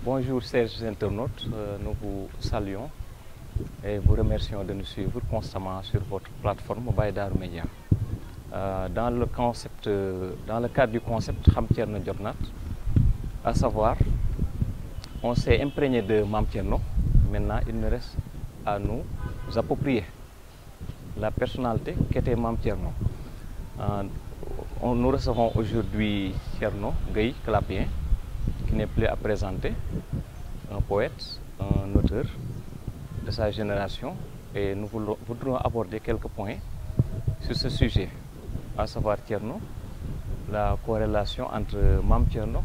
Bonjour chers internautes, nous vous saluons et vous remercions de nous suivre constamment sur votre plateforme Baye Darou Média. Dans le cadre du concept Xam Thierno Jotnat, à savoir, on s'est imprégné de Mame Thierno. Maintenant, il nous reste à nous approprier la personnalité qu'était Mame Thierno. Nous recevons aujourd'hui Thierno Gueye Clapien, qui n'est plus à présenter, un poète, un auteur de sa génération, et nous voudrons aborder quelques points sur ce sujet, à savoir Thierno, la corrélation entre Mame Thierno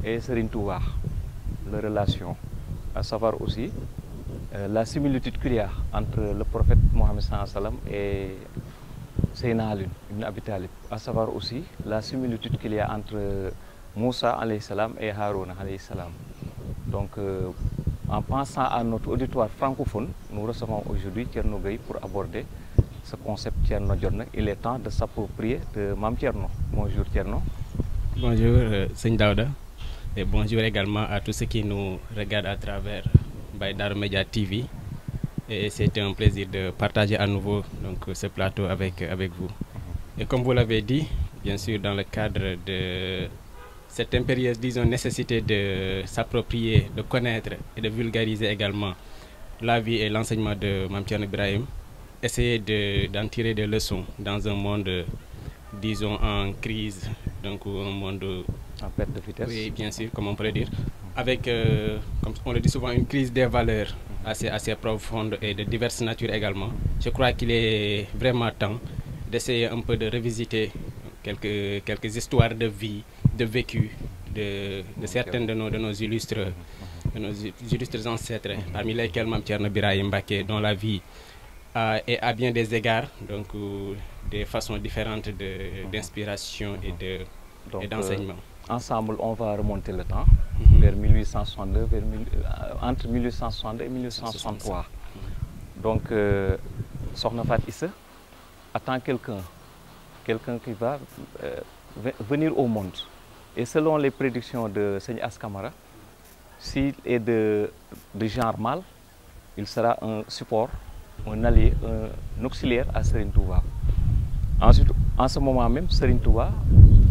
et Serigne Touba, la relation, à savoir aussi la similitude qu'il y a entre le prophète Mohammed sallallahu alayhi wa sallam et Seydina Ali ibn Abi Talib, à savoir aussi la similitude qu'il y a entre Moussa alayhi salam et Haroun alayhi salam. Donc, en pensant à notre auditoire francophone, nous recevons aujourd'hui Thierno Gueye pour aborder ce concept Thierno Jotnat. Il est temps de s'approprier de Mame Thierno. Bonjour Thierno. Bonjour Seigne Daouda, et bonjour également à tous ceux qui nous regardent à travers Baye Darou Média TV. Et c'est un plaisir de partager à nouveau donc, ce plateau avec vous. Et comme vous l'avez dit, bien sûr dans le cadre de cette impérieuse, disons, nécessité de s'approprier, de connaître et de vulgariser également la vie et l'enseignement de Mame Thierno Birahim, essayer d'en tirer des leçons dans un monde, disons, en crise, donc un monde en perte de vitesse. Oui, bien sûr, comme on pourrait dire, avec, comme on le dit souvent, une crise des valeurs assez profonde et de diverses natures également. Je crois qu'il est vraiment temps d'essayer un peu de revisiter quelques histoires de vie, de vécu de certains de nos illustres ancêtres, parmi lesquels Mame Thierno Birahim Mbacké, dont la vie est à bien des égards, donc des façons différentes d'inspiration et d'enseignement. Ensemble, on va remonter le temps vers 1862, entre 1862 et 1863. Donc, Sokhna Fat Issa attend quelqu'un qui va venir au monde. Et selon les prédictions de Seigne Askamara, s'il est de genre mâle, il sera un support, un allié, un auxiliaire à Serigne Touba. Ensuite, en ce moment même, Serigne Touba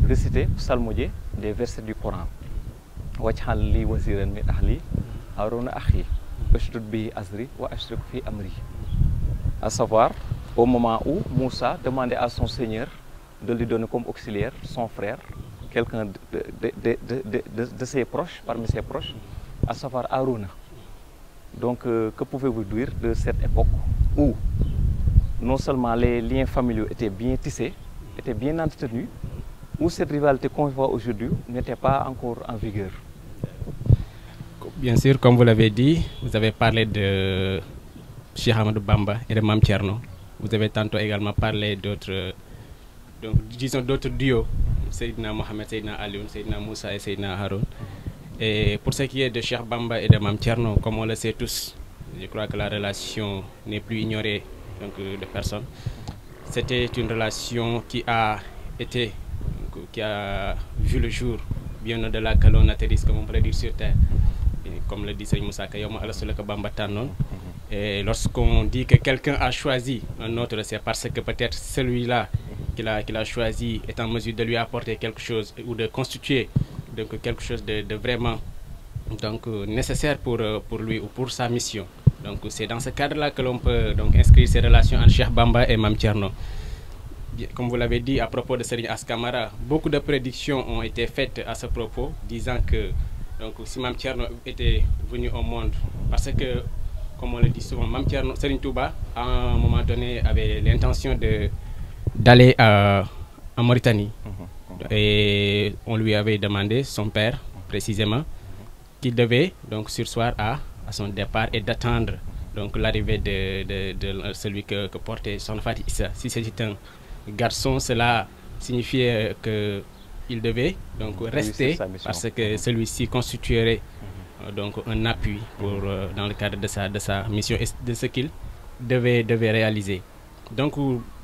récitait, psalmodiait des versets du Coran. Waj'al li waziran min ahli Harouna akhi ushdud bihi azri wa ashrik fi amri. À savoir, au moment où Moussa demandait à son Seigneur de lui donner comme auxiliaire son frère, quelqu'un de ses proches, parmi ses proches, à savoir Harouna. Donc, que pouvez-vous dire de cette époque où non seulement les liens familiaux étaient bien tissés, étaient bien entretenus, où cette rivalité qu'on voit aujourd'hui n'était pas encore en vigueur? Bien sûr, comme vous l'avez dit, vous avez parlé de Cheikh Ahmadou Bamba et de Mame Thierno. Vous avez tantôt également parlé d'autres, disons d'autres duos, Seydina Mohamed, Seydina Alioune, Seydina Moussa et Seydina Haroun. Et pour ce qui est de Cheikh Bamba et de Mame Thierno, comme on le sait tous, je crois que la relation n'est plus ignorée donc, de personne. C'était une relation qui a vu le jour bien au-delà que l'on atterrisse, comme on pourrait dire, sur terre. Et comme le dit Serigne Moussa Ka, Yawma Alastu Laka Bamba Tannon. Et lorsqu'on dit que quelqu'un a choisi un autre, c'est parce que peut-être celui-là qu'il a choisi est en mesure de lui apporter quelque chose ou de constituer donc, quelque chose de vraiment donc, nécessaire pour lui ou pour sa mission. Donc c'est dans ce cadre-là que l'on peut donc, inscrire ces relations entre Cheikh Bamba et Mame Thierno. Comme vous l'avez dit à propos de Serigne Askamara, beaucoup de prédictions ont été faites à ce propos, disant que donc, si Mame Thierno était venu au monde, parce que, comme on le dit souvent, Mame Thierno, Serigne Touba, à un moment donné, avait l'intention d'aller en Mauritanie. Et on lui avait demandé, son père précisément, qu'il devait donc surseoir à son départ et d'attendre donc l'arrivée de celui que portait Sokhna Fat Issa. Si c'était un garçon, cela signifiait qu'il devait donc rester parce que celui-ci constituerait donc un appui pour dans le cadre de sa mission et de ce qu'il devait réaliser. Donc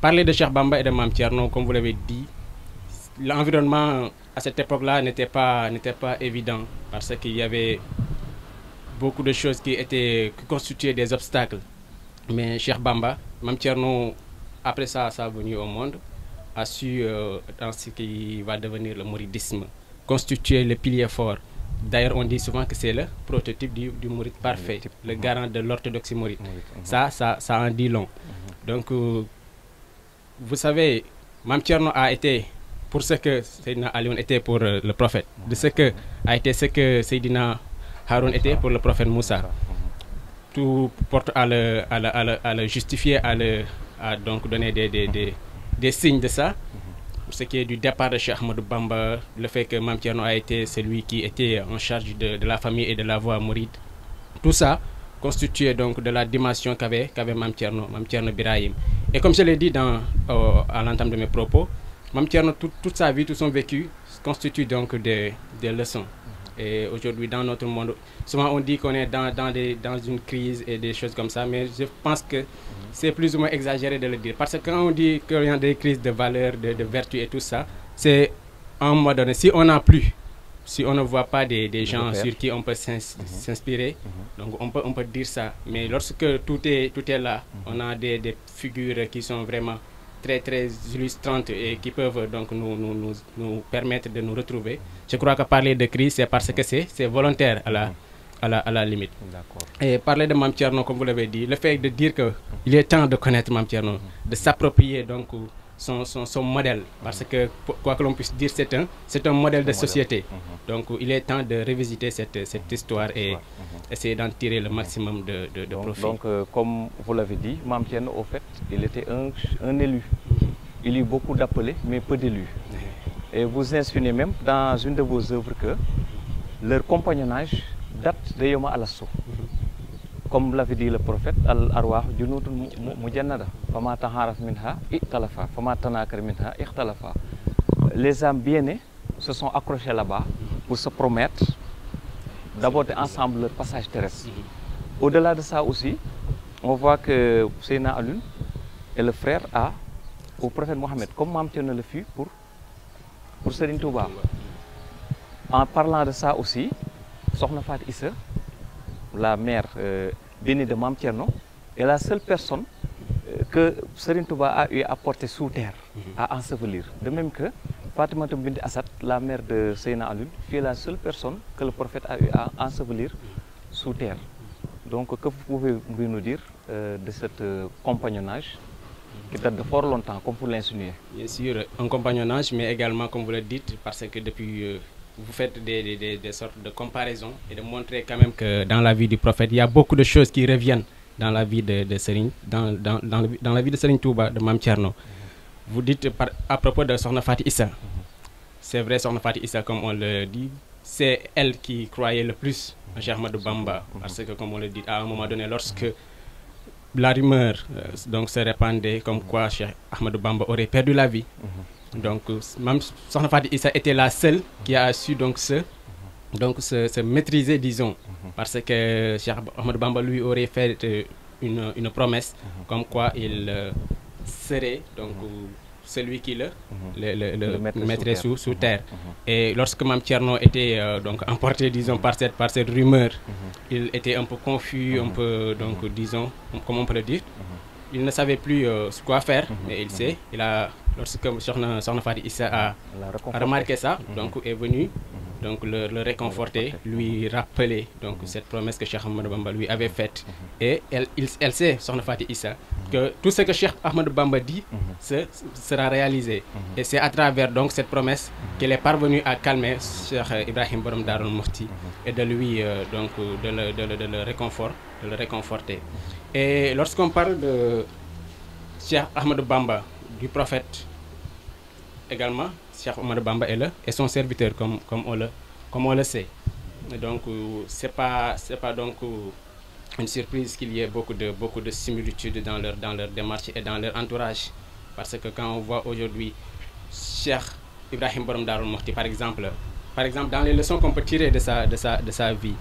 parler de Cheikh Bamba et de Mame Thierno, comme vous l'avez dit, l'environnement à cette époque-là n'était pas évident parce qu'il y avait beaucoup de choses qui constituaient des obstacles. Mais Cheikh Bamba, Mame Thierno, après sa venue au monde, a su, dans ce qui va devenir le mouridisme, constituer le pilier fort. D'ailleurs, on dit souvent que c'est le prototype du mouride parfait, le garant de l'orthodoxie mouride. Ça en dit long. Donc, vous savez, Mame Thierno a été pour ce que Seydina Alioune était pour le prophète, de ce que a été ce que Seydina Haroun était pour le prophète Moussa. Tout porte à le justifier, à donc donner des signes de ça. Pour ce qui est du départ de Cheikh Ahmadou Bamba, le fait que Mame Thierno a été celui qui était en charge de la famille et de la voie mouride, tout ça constituait donc de la dimension qu'avait Mame Thierno Birahim. Et comme je l'ai dit à l'entame de mes propos, Mame Thierno, toute sa vie, tout son vécu constitue donc des leçons. Et aujourd'hui, dans notre monde, souvent on dit qu'on est dans une crise et des choses comme ça, mais je pense que c'est plus ou moins exagéré de le dire. Parce que quand on dit qu'il y a des crises de valeurs, de vertu et tout ça, c'est à un moment donné, si on n'a plus, si on ne voit pas des gens sur qui on peut s'inspirer, donc on peut dire ça. Mais lorsque tout est là, on a des figures qui sont vraiment très très illustrantes et qui peuvent donc nous permettre de nous retrouver. Je crois que parler de crise, c'est parce que c'est volontaire à la limite. Et parler de Mame Thierno, comme vous l'avez dit, le fait de dire qu'il est temps de connaître Mame Thierno, de s'approprier donc son modèle, parce que quoi que l'on puisse dire, c'est un modèle de société. Donc il est temps de revisiter cette histoire et essayer d'en tirer le maximum de profit. Donc comme vous l'avez dit, Mame Thierno, au fait, il était un élu. Il eut beaucoup d'appelés, mais peu d'élus. Et vous insinuez même dans une de vos œuvres que leur compagnonnage date de Yoma Alasso. Comme l'avait dit le prophète, Al-Arwah Junudun Mujannada, Fama Taharaf Minha, Iktalafa, Fama Tanakar Minha, Iktalafa. Les âmes bien-nées se sont accrochées là-bas pour se promettre d'aborder ensemble leur passage terrestre. Au-delà de ça aussi, on voit que Seydina Alioune est le frère au prophète Mohammed, comme Mame Thierno le fut pour Serigne Touba. En parlant de ça aussi, Sokhna Faty Issa, la mère bénie de Mame Thierno, est la seule personne que Serigne Touba a eu à porter sous terre, à ensevelir. De même que Fatimata Binti Asad, la mère de Seydina Alioune, fut la seule personne que le prophète a eu à ensevelir sous terre. Donc, que pouvez-vous nous dire de ce compagnonnage qui date de fort longtemps, comme vous l'insinuez? Bien sûr, un compagnonnage, mais également, comme vous le dites, parce que depuis, vous faites des sortes de comparaisons et de montrer quand même que dans la vie du prophète, il y a beaucoup de choses qui reviennent dans la vie de Serigne, dans la vie de Serigne Touba, de Mame Thierno. Vous dites à propos de Sokhna Faty Issa, c'est vrai, Sokhna Faty Issa, comme on le dit, c'est elle qui croyait le plus en Cheikh Ahmadou Bamba, parce que comme on le dit, à un moment donné, lorsque la rumeur donc se répandait comme quoi Cheikh Ahmadou Bamba aurait perdu la vie, donc même Sokhna Faty Issa était la seule qui a su donc se maîtriser, disons, parce que Cheikh Ahmadou Bamba lui aurait fait une promesse comme quoi il serait donc celui qui le mettrait sous terre. Et lorsque Mame Thierno était donc emporté, disons, par cette rumeur, il était un peu confus, un peu, donc, disons, comment on peut le dire, il ne savait plus quoi faire, mais lorsque Sokhna Faty Issa a remarqué ça, donc est venu donc le réconforter, lui rappeler donc cette promesse que Cheikh Ahmadou Bamba lui avait faite. Et elle sait, Sokhna Faty Issa, que tout ce que Cheikh Ahmadou Bamba dit sera réalisé. Et c'est à travers donc cette promesse qu'elle est parvenue à calmer Cheikh Ibrahim Borom Darou Mouhty et de lui donc de le réconforter. Et lorsqu'on parle de Cheikh Ahmadou Bamba, du prophète également, Cheikh Ahmadou Bamba est son serviteur, comme on le sait. Et donc c'est pas donc une surprise qu'il y ait beaucoup de similitudes dans leur démarche et dans leur entourage, parce que quand on voit aujourd'hui Cheikh Ibrahim Borom Darou Mouhty, par exemple dans les leçons qu'on peut tirer de sa vie,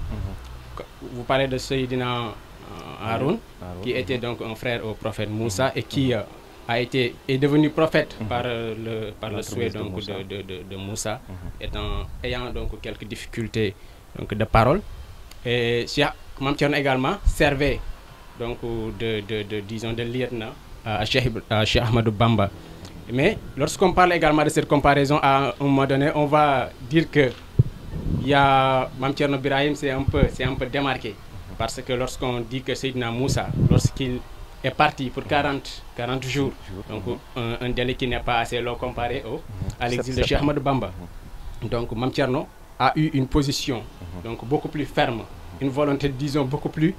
vous parlez de Seydina Haroun, qui était donc un frère au prophète Moussa et qui est devenu prophète par le souhait donc, de Moussa, ayant donc quelques difficultés donc, de parole. Et Cheikh Mame Thierno également servait donc, disons, de lieutenant à Cheikh Ahmadou Bamba. Mais lorsqu'on parle également de cette comparaison, à un moment donné, on va dire que Mame Thierno Birahim c'est un peu démarqué. Parce que lorsqu'on dit que Seydina Moussa, lorsqu'il est parti pour 40 jours, donc un délai qui n'est pas assez long comparé à l'exil de Cheikh Ahmadou Bamba. Donc Mame Thierno a eu une position donc, beaucoup plus ferme, une volonté, disons, beaucoup plus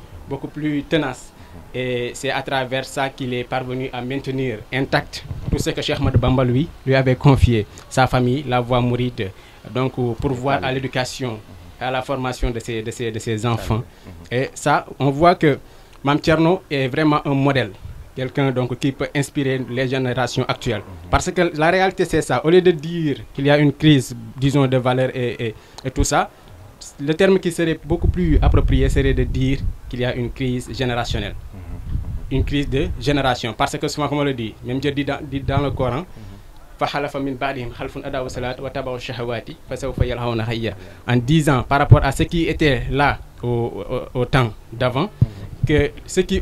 tenace. Et c'est à travers ça qu'il est parvenu à maintenir intact tout ce que Cheikh Ahmadou Bamba lui avait confié, sa famille, la voie mouride, donc pour voir à l'éducation, à la formation de ses enfants. Et ça, on voit que Mame Thierno est vraiment un modèle, quelqu'un donc qui peut inspirer les générations actuelles. Parce que la réalité c'est ça, au lieu de dire qu'il y a une crise, disons, de valeurs et tout ça, le terme qui serait beaucoup plus approprié serait de dire qu'il y a une crise générationnelle. Une crise de génération. Parce que souvent, comme on le dit, même Dieu dit dans le Coran, en disant par rapport à ceux qui étaient là au temps d'avant, que ceux qui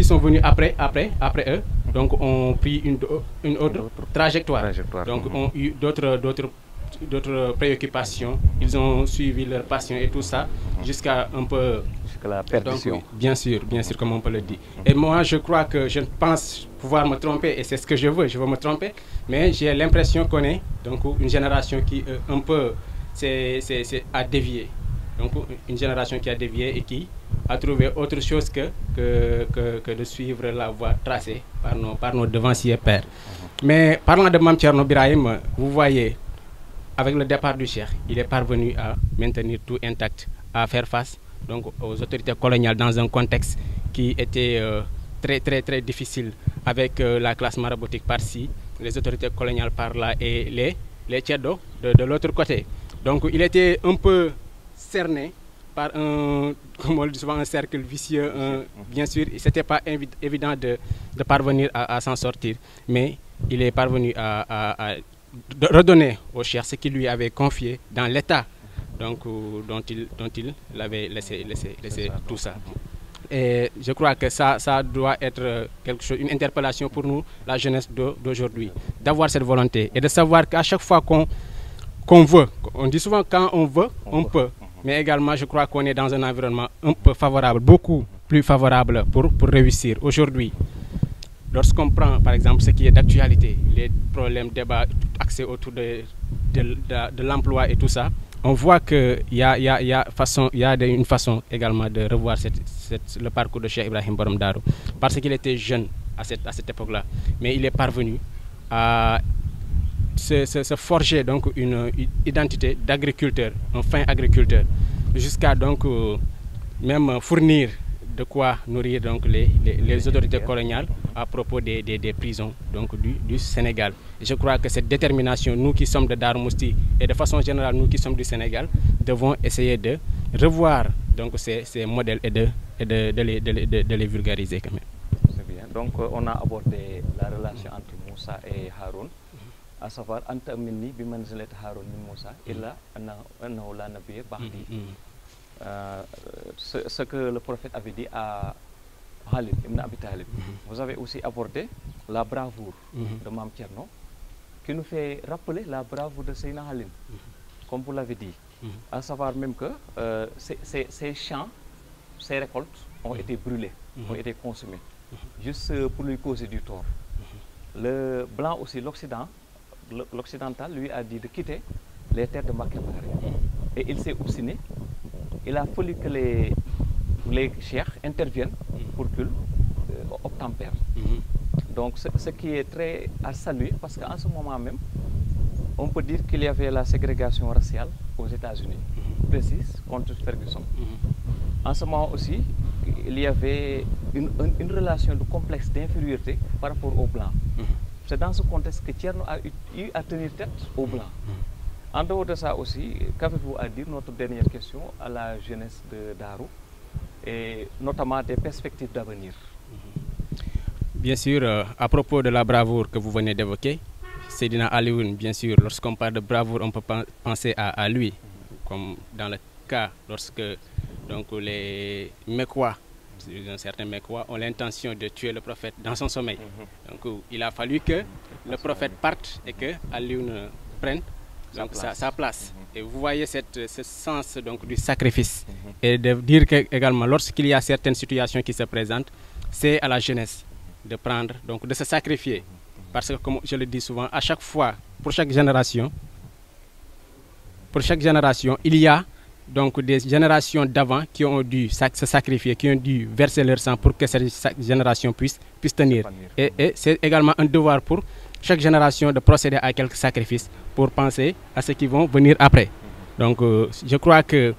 sont venus après eux, donc ont pris une autre trajectoire. Donc ont eu d'autres préoccupations, ils ont suivi leur passion et tout ça jusqu'à un peu la perdition. Donc, bien sûr comme on peut le dire. Et moi je crois que je pense pouvoir me tromper et c'est ce que je veux me tromper, mais j'ai l'impression qu'on est donc une génération qui un peu a dévié. Donc une génération qui a dévié et qui a trouvé autre chose que de suivre la voie tracée par nos devanciers pères. Mais parlant de Mame Thierno Birahim, vous voyez, avec le départ du Cheikh, il est parvenu à maintenir tout intact, à faire face donc, aux autorités coloniales dans un contexte qui était très difficile, avec la classe maraboutique par-ci, les autorités coloniales par-là et les Tchèdos de l'autre côté. Donc il était un peu cerné par comme on le dit souvent, un cercle vicieux. Bien sûr, ce n'était pas évident de parvenir à s'en sortir, mais il est parvenu à redonner au Cheikh ce qu'il lui avait confié dans l'état donc, dont il l'avait laissé tout ça. Et je crois que ça doit être quelque chose, une interpellation pour nous, la jeunesse d'aujourd'hui, d'avoir cette volonté et de savoir qu'à chaque fois qu'on veut, on dit souvent quand on veut, on peut. Mais également, je crois qu'on est dans un environnement un peu favorable, beaucoup plus favorable pour réussir. Aujourd'hui, lorsqu'on prend par exemple ce qui est d'actualité, les problèmes, débats, accès autour de l'emploi et tout ça, on voit qu'il y a une façon également de revoir le parcours de Cheikh Ibrahim Borom Darou, parce qu'il était jeune à cette époque-là, mais il est parvenu à se forger donc une identité d'agriculteur, un fin agriculteur, jusqu'à donc même fournir de quoi nourrir donc les autorités coloniales à propos des prisons donc du Sénégal. Et je crois que cette détermination, nous qui sommes de Darou Mouhty et de façon générale nous qui sommes du Sénégal, devons essayer de revoir donc ces modèles et de les vulgariser quand même. C'est bien. Donc on a abordé la relation entre Moussa et Haroun, à savoir Anta minni bi manzilat Haroun min Moussa illa annahu la nabiyya ba'di. Ce que le prophète avait dit à Khalid ibn Abi Talib. Vous avez aussi abordé la bravoure de Mame Thierno, qui nous fait rappeler la bravoure de Seydina Khalid, comme vous l'avez dit. À savoir même que ces champs, ces récoltes ont été brûlées, ont été consumées, juste pour lui causer du tort. Le blanc aussi, l'occidental lui a dit de quitter les terres de Mbacké Bari. Et il s'est obstiné. Il a fallu que les cheikhs interviennent pour qu'ils obtempèrent. Donc ce qui est très à saluer, parce qu'en ce moment même, on peut dire qu'il y avait la ségrégation raciale aux États-Unis, précise, contre Ferguson. En ce moment aussi, il y avait une relation de complexe d'infériorité par rapport aux Blancs. C'est dans ce contexte que Thierno a eu à tenir tête aux Blancs. En dehors de ça aussi, qu'avez-vous à dire, notre dernière question, à la jeunesse de Darou, et notamment des perspectives d'avenir? Bien sûr, à propos de la bravoure que vous venez d'évoquer, Seydina Alioune, bien sûr, lorsqu'on parle de bravoure, on peut penser à lui, comme dans le cas lorsque donc, les Mekwa, certains Mekwa, ont l'intention de tuer le prophète dans son sommeil. Donc il a fallu que le prophète parte et que Alioune prenne donc, sa place. Et vous voyez ce sens donc, du sacrifice. Et de dire que, également, lorsqu'il y a certaines situations qui se présentent, c'est à la jeunesse de prendre, donc de se sacrifier. Parce que, comme je le dis souvent, à chaque fois, pour chaque génération, il y a donc des générations d'avant qui ont dû se sacrifier, qui ont dû verser leur sang pour que cette génération puisse tenir. Et c'est également un devoir pour chaque génération de procéder à quelques sacrifices pour penser à ceux qui vont venir après. Donc je crois que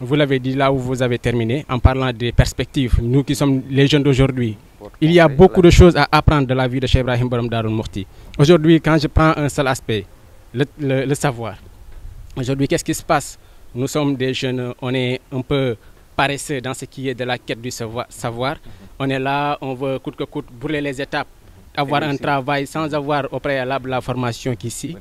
vous l'avez dit là où vous avez terminé, en parlant des perspectives, nous qui sommes les jeunes d'aujourd'hui, il y a beaucoup de choses à apprendre de la vie de Cheikh Ibrahim Borom Darou Mouhty. Aujourd'hui, quand je prends un seul aspect, le savoir, aujourd'hui, qu'est-ce qui se passe? Nous sommes des jeunes, on est un peu paresseux dans ce qui est de la quête du savoir. On est là, on veut coûte que coûte brûler les étapes, avoir un travail sans avoir au préalable la formation qu'ici.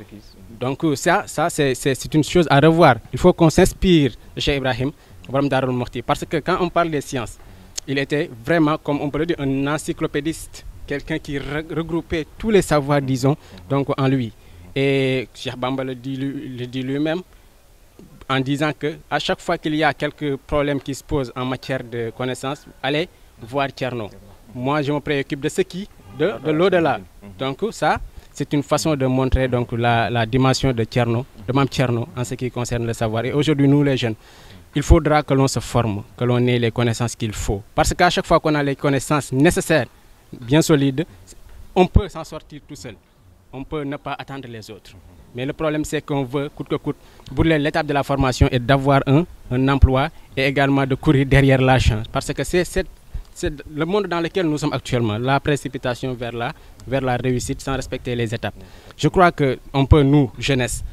Donc ça c'est une chose à revoir. Il faut qu'on s'inspire de Cheikh Ibrahim Borom Darou Mouhty. Parce que quand on parle des sciences, il était vraiment, comme on peut le dire, un encyclopédiste. Quelqu'un qui regroupait tous les savoirs, disons, donc en lui. Et Cheikh Bamba le dit lui-même, en disant qu'à chaque fois qu'il y a quelques problèmes qui se posent en matière de connaissances, allez voir Thierno. Moi, je me préoccupe de ce qui, de l'au-delà. Donc ça, c'est une façon de montrer donc, la dimension de Thierno, de Mame Thierno, en ce qui concerne le savoir. Et aujourd'hui, nous les jeunes, il faudra que l'on se forme, que l'on ait les connaissances qu'il faut. Parce qu'à chaque fois qu'on a les connaissances nécessaires, bien solides, on peut s'en sortir tout seul. On peut ne pas attendre les autres. Mais le problème, c'est qu'on veut, coûte que coûte, brûler l'étape de la formation et d'avoir un emploi et également de courir derrière la chance. Parce que c'est le monde dans lequel nous sommes actuellement, la précipitation vers la réussite sans respecter les étapes. Je crois qu'on peut, nous, jeunesse,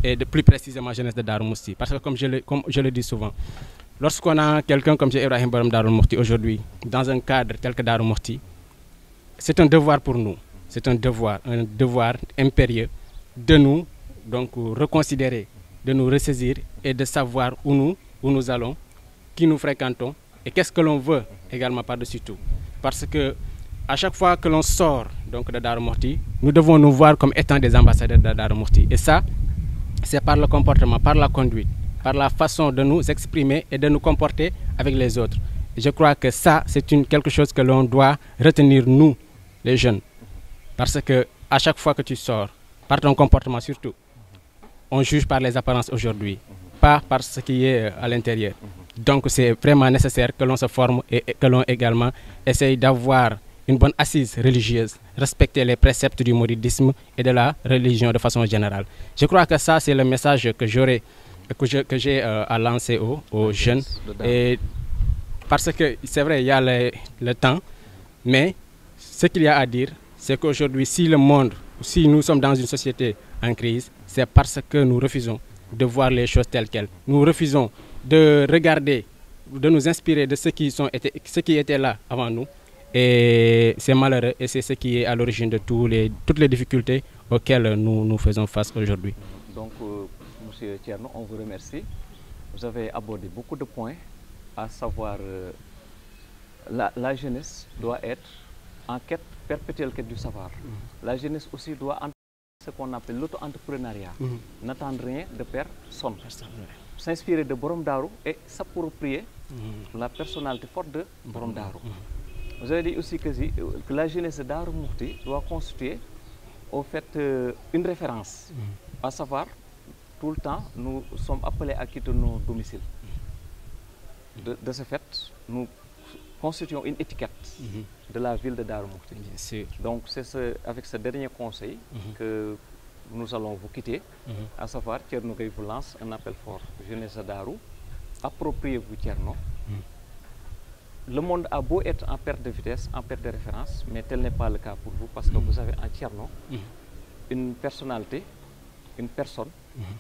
et plus précisément jeunesse de Darou Mouhty, parce que comme je le dis souvent, lorsqu'on a quelqu'un comme Cheikh Ibrahim Borom Darou Mouhty aujourd'hui, dans un cadre tel que Darou Mouhty, c'est un devoir pour nous, c'est un devoir impérieux de nous donc reconsidérer, de nous ressaisir et de savoir où nous allons, qui nous fréquentons et qu'est-ce que l'on veut également par-dessus tout. Parce que à chaque fois que l'on sort donc de Darou Mouhty, nous devons nous voir comme étant des ambassadeurs de Darou Mouhty. Et ça, c'est par le comportement, par la conduite, par la façon de nous exprimer et de nous comporter avec les autres. Et je crois que ça, c'est quelque chose que l'on doit retenir, nous, les jeunes. Parce que à chaque fois que tu sors, par ton comportement surtout, on juge par les apparences aujourd'hui, pas par ce qui est à l'intérieur. Donc c'est vraiment nécessaire que l'on se forme et que l'on également essaye d'avoir une bonne assise religieuse, respecter les préceptes du mouridisme et de la religion de façon générale. Je crois que ça, c'est le message que j'ai à lancer aux jeunes. Et parce que c'est vrai, il y a le temps, mais ce qu'il y a à dire, c'est qu'aujourd'hui, si nous sommes dans une société en crise, c'est parce que nous refusons de voir les choses telles quelles. Nous refusons de regarder, de nous inspirer de ceux qui étaient là avant nous. Et c'est malheureux et c'est ce qui est à l'origine de toutes les difficultés auxquelles nous faisons face aujourd'hui. Donc, M. Thierno, on vous remercie. Vous avez abordé beaucoup de points, à savoir la jeunesse doit être en quête perpétuelle du savoir. La jeunesse aussi doit entendre ce qu'on appelle l'auto-entrepreneuriat. N'attendre rien de personne. S'inspirer de Borom Darou et s'approprier la personnalité forte de Borom Darou. Vous avez dit aussi que la jeunesse de Darou Mouhty doit constituer au fait une référence. À savoir, tout le temps, nous sommes appelés à quitter nos domiciles. De ce fait, nous constituons une étiquette de la ville de Darou Mouhty. Donc c'est avec ce dernier conseil que nous allons vous quitter, à savoir, Thierno Gueye vous lance un appel fort. Jeunesse de Darou, appropriez-vous Thierno. Le monde a beau être en perte de vitesse, en perte de référence, mais tel n'est pas le cas pour vous, parce que vous avez en Thierno une personnalité, une personne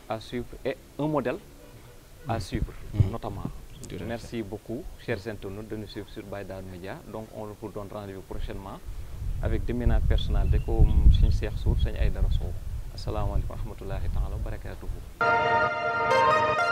à suivre et un modèle à suivre, notamment. Merci beaucoup, chers internautes, de nous suivre sur Baye Darou Média. Donc, on vous donne rendez-vous prochainement avec d'éminents personnalités comme Serigne Cheikh Sour, Serigne Aïdara Sow. Asalaamaaleykum wa rahmatullahi taala wa barakatuhu.